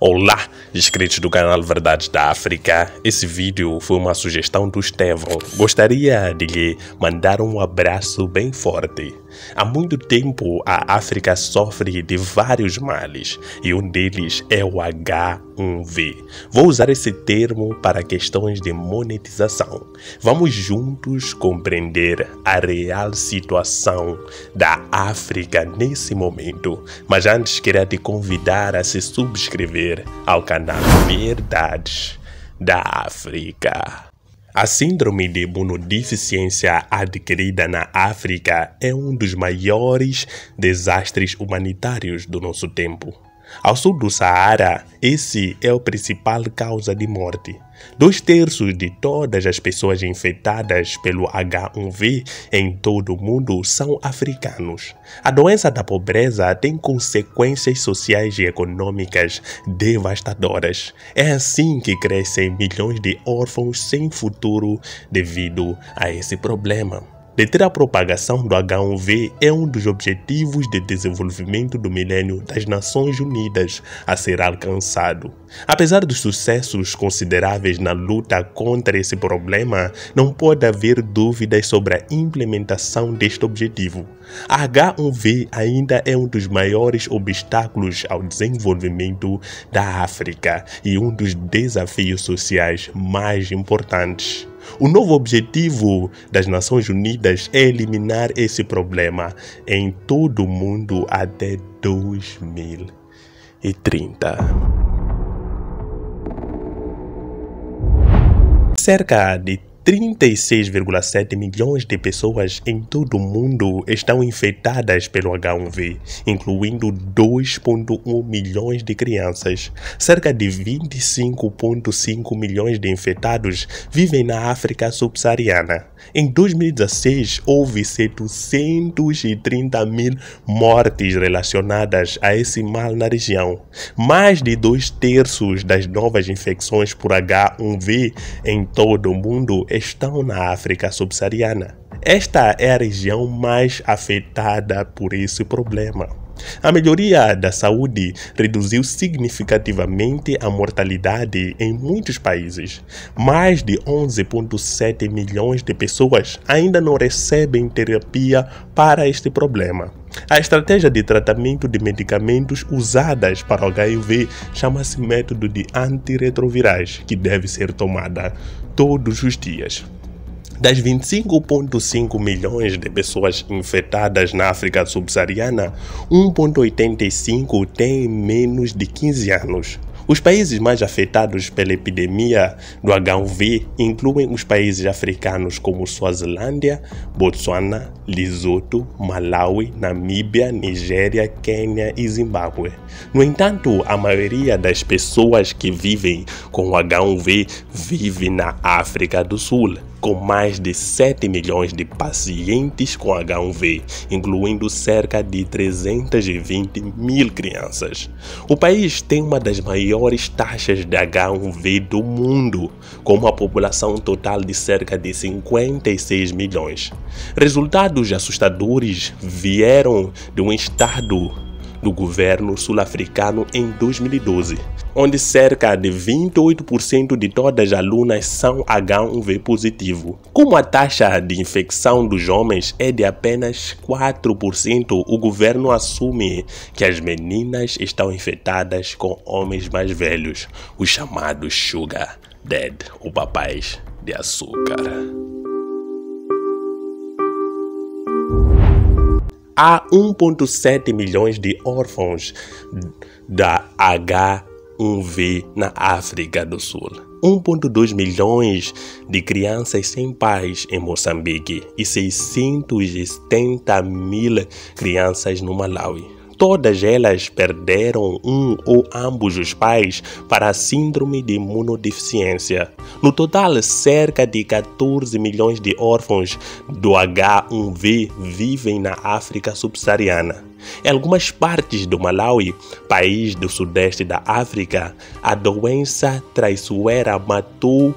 Olá, inscritos do canal Verdades da África. Esse vídeo foi uma sugestão do Estevão. Gostaria de lhe mandar um abraço bem forte. Há muito tempo a África sofre de vários males e um deles é o H1V. Vou usar esse termo para questões de monetização. Vamos juntos compreender a real situação da África nesse momento. Mas antes queria te convidar a se subscrever ao canal Verdades da África. A síndrome de imunodeficiência adquirida na África é um dos maiores desastres humanitários do nosso tempo. Ao sul do Saara, esse é a principal causa de morte. 2/3 de todas as pessoas infectadas pelo H1V em todo o mundo são africanos. A doença da pobreza tem consequências sociais e econômicas devastadoras. É assim que crescem milhões de órfãos sem futuro devido a esse problema. Deter a propagação do H1V é um dos objetivos de desenvolvimento do milênio das Nações Unidas a ser alcançado. Apesar dos sucessos consideráveis na luta contra esse problema, não pode haver dúvidas sobre a implementação deste objetivo. A H1V ainda é um dos maiores obstáculos ao desenvolvimento da África e um dos desafios sociais mais importantes. O novo objetivo das Nações Unidas é eliminar esse problema em todo o mundo até 2030. Cerca de 36,7 milhões de pessoas em todo o mundo estão infectadas pelo H1V, incluindo 2,1 milhões de crianças. Cerca de 25,5 milhões de infectados vivem na África subsaariana. Em 2016, houve 730 mil mortes relacionadas a esse mal na região. Mais de 2/3 das novas infecções por H1V em todo o mundo estão na África subsaariana. Esta é a região mais afetada por esse problema. A melhoria da saúde reduziu significativamente a mortalidade em muitos países. Mais de 11,7 milhões de pessoas ainda não recebem terapia para este problema. A estratégia de tratamento de medicamentos usadas para o HIV chama-se método de antirretrovirais, que deve ser tomada todos os dias. Das 25,5 milhões de pessoas infectadas na África subsaariana, 1,85 têm menos de 15 anos. Os países mais afetados pela epidemia do H1V incluem os países africanos como Suazilândia, Botsuana, Lesoto, Malawi, Namíbia, Nigéria, Quênia e Zimbábue. No entanto, a maioria das pessoas que vivem com o H1V vive na África do Sul, com mais de 7 milhões de pacientes com H1V, incluindo cerca de 320 mil crianças. O país tem uma das maiores taxas de H1V do mundo, com uma população total de cerca de 56 milhões. Resultados assustadores vieram de um estado do governo sul-africano em 2012, onde cerca de 28% de todas as alunas são H1V positivo. Como a taxa de infecção dos homens é de apenas 4%, o governo assume que as meninas estão infectadas com homens mais velhos, os chamados Sugar Dad, ou papais de açúcar. Há 1,7 milhões de órfãos da H1V na África do Sul. 1,2 milhões de crianças sem pais em Moçambique e 670 mil crianças no Malawi. Todas elas perderam um ou ambos os pais para a síndrome de imunodeficiência. No total, cerca de 14 milhões de órfãos do H1V vivem na África subsaariana. Em algumas partes do Malawi, país do sudeste da África, a doença traiçoeira matou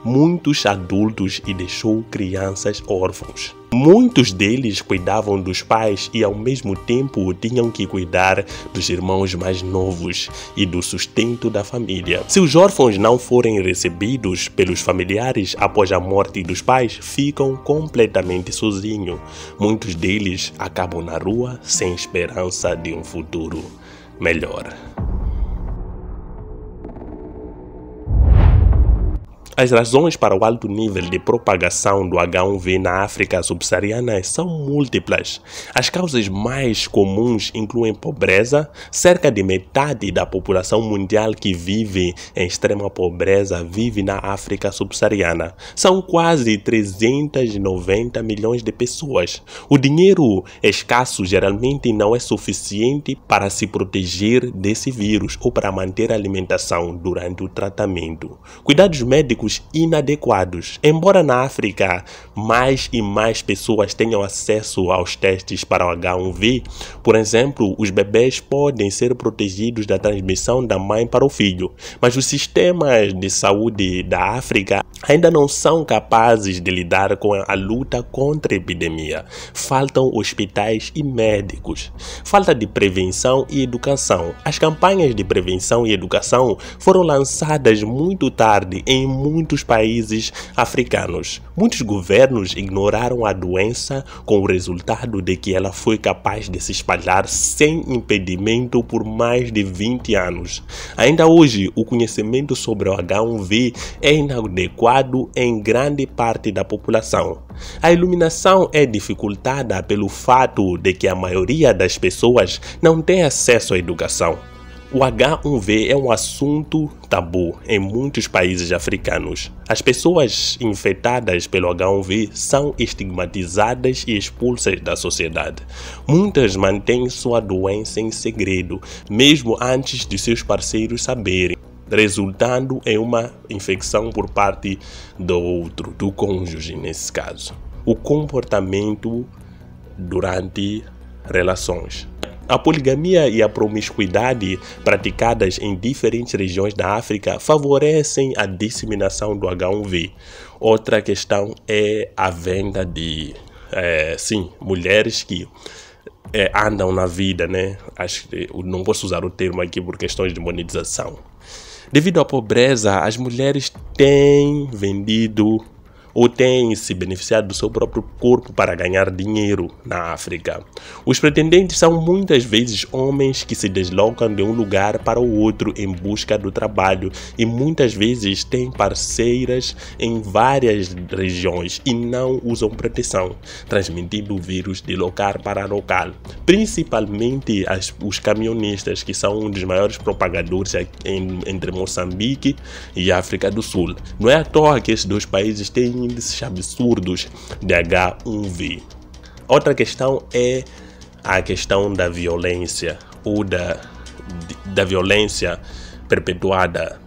muitos adultos e deixou crianças órfãos. Muitos deles cuidavam dos pais e, ao mesmo tempo, tinham que cuidar dos irmãos mais novos e do sustento da família. Se os órfãos não forem recebidos pelos familiares após a morte dos pais, ficam completamente sozinhos. Muitos deles acabam na rua sem esperança de um futuro melhor. As razões para o alto nível de propagação do H1V na África subsaariana são múltiplas. As causas mais comuns incluem pobreza. Cerca de metade da população mundial que vive em extrema pobreza vive na África subsaariana. São quase 390 milhões de pessoas. O dinheiro escasso geralmente não é suficiente para se proteger desse vírus ou para manter a alimentação durante o tratamento. Cuidados médicos inadequados. Embora na África mais e mais pessoas tenham acesso aos testes para o H1V, por exemplo, os bebês podem ser protegidos da transmissão da mãe para o filho, mas os sistemas de saúde da África ainda não são capazes de lidar com a luta contra a epidemia. Faltam hospitais e médicos. Falta de prevenção e educação. As campanhas de prevenção e educação foram lançadas muito tarde em muitos países africanos. Muitos governos ignoraram a doença, com o resultado de que ela foi capaz de se espalhar sem impedimento por mais de 20 anos. Ainda hoje, o conhecimento sobre o H1V é inadequado em grande parte da população. A iluminação é dificultada pelo fato de que a maioria das pessoas não tem acesso à educação. O H1V é um assunto tabu em muitos países africanos. As pessoas infectadas pelo H1V são estigmatizadas e expulsas da sociedade. Muitas mantêm sua doença em segredo, mesmo antes de seus parceiros saberem, resultando em uma infecção por parte do outro, do cônjuge nesse caso. O comportamento durante relações. A poligamia e a promiscuidade praticadas em diferentes regiões da África favorecem a disseminação do H1V. Outra questão é a venda de mulheres que andam na vida, né? Acho que não posso usar o termo aqui por questões de monetização. Devido à pobreza, as mulheres têm vendido ou têm se beneficiado do seu próprio corpo para ganhar dinheiro na África. Os pretendentes são muitas vezes homens que se deslocam de um lugar para o outro em busca do trabalho e muitas vezes têm parceiras em várias regiões e não usam proteção, transmitindo o vírus de local para local. Principalmente os caminhonistas, que são um dos maiores propagadores entre Moçambique e África do Sul. Não é à toa que esses dois países têm índices absurdos de H1V. Outra questão é a questão da violência ou da violência perpetuada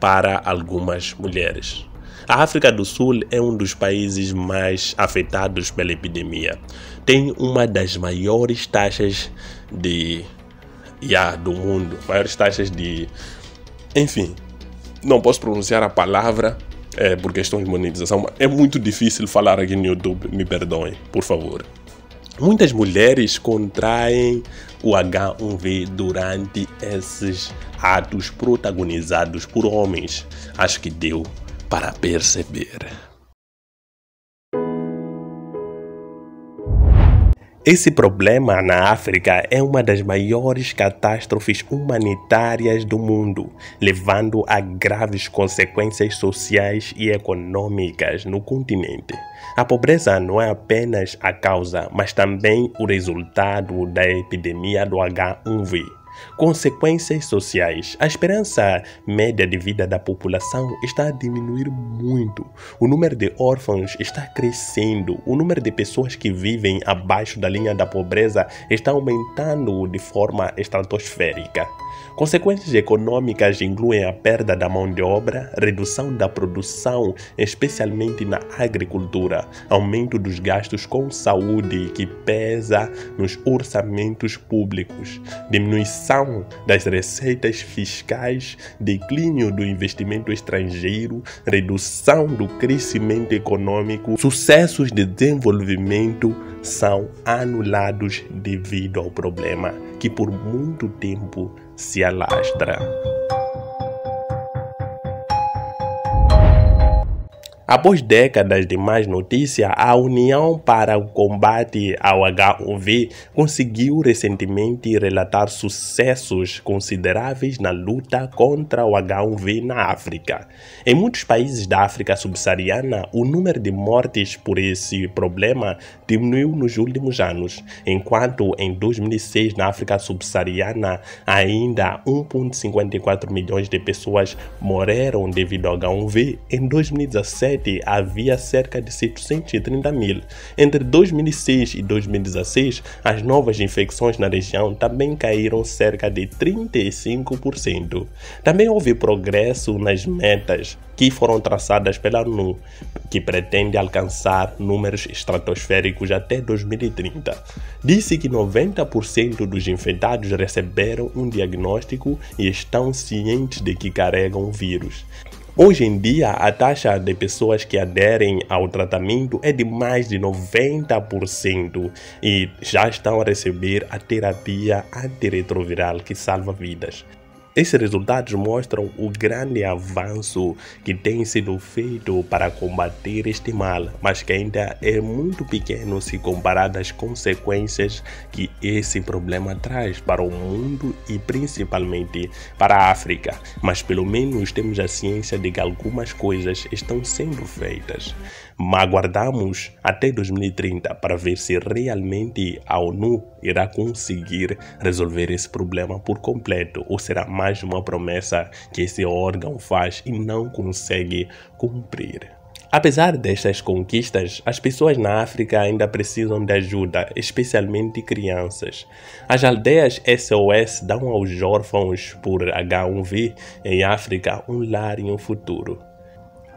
para algumas mulheres. A África do Sul é um dos países mais afetados pela epidemia. Tem uma das maiores taxas do mundo, maiores taxas de... Enfim, não posso pronunciar a palavra por questões de monetização, mas é muito difícil falar aqui no YouTube, me perdoem, por favor. Muitas mulheres contraem o H1V durante esses atos protagonizados por homens. Acho que deu para perceber. Esse problema na África é uma das maiores catástrofes humanitárias do mundo, levando a graves consequências sociais e econômicas no continente. A pobreza não é apenas a causa, mas também o resultado da epidemia do H1V. Consequências sociais. A esperança média de vida da população está a diminuir muito. O número de órfãos está crescendo. O número de pessoas que vivem abaixo da linha da pobreza está aumentando de forma estratosférica. Consequências econômicas incluem a perda da mão de obra, redução da produção, especialmente na agricultura, aumento dos gastos com saúde que pesa nos orçamentos públicos, diminuição redução das receitas fiscais, declínio do investimento estrangeiro, redução do crescimento econômico, sucessos de desenvolvimento são anulados devido ao problema que por muito tempo se alastra. Após décadas de más notícia, a União para o Combate ao HIV conseguiu recentemente relatar sucessos consideráveis na luta contra o HIV na África. Em muitos países da África subsaariana, o número de mortes por esse problema diminuiu nos últimos anos, enquanto em 2006 na África subsaariana ainda 1,54 milhões de pessoas morreram devido ao HIV. Em 2017 havia cerca de 730 mil. Entre 2006 e 2016, as novas infecções na região também caíram cerca de 35%. Também houve progresso nas metas que foram traçadas pela ONU, que pretende alcançar números estratosféricos até 2030. Disse que 90% dos infectados receberam um diagnóstico e estão cientes de que carregam o vírus. Hoje em dia, a taxa de pessoas que aderem ao tratamento é de mais de 90% e já estão a receber a terapia antirretroviral que salva vidas. Esses resultados mostram o grande avanço que tem sido feito para combater este mal, mas que ainda é muito pequeno se comparado às consequências que esse problema traz para o mundo e principalmente para a África. Mas pelo menos temos a ciência de que algumas coisas estão sendo feitas. Mas aguardamos até 2030 para ver se realmente a ONU irá conseguir resolver esse problema por completo ou será mais uma promessa que esse órgão faz e não consegue cumprir. Apesar destas conquistas, as pessoas na África ainda precisam de ajuda, especialmente crianças. As aldeias SOS dão aos órfãos por HIV em África um lar e um futuro.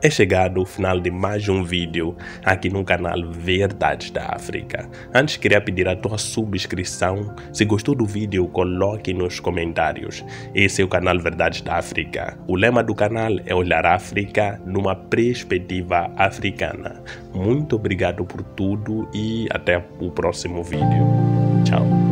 É chegado o final de mais um vídeo aqui no canal Verdades da África. Antes queria pedir a tua subscrição. Se gostou do vídeo, coloque nos comentários. Esse é o canal Verdades da África. O lema do canal é olhar a África numa perspectiva africana. Muito obrigado por tudo e até o próximo vídeo. Tchau.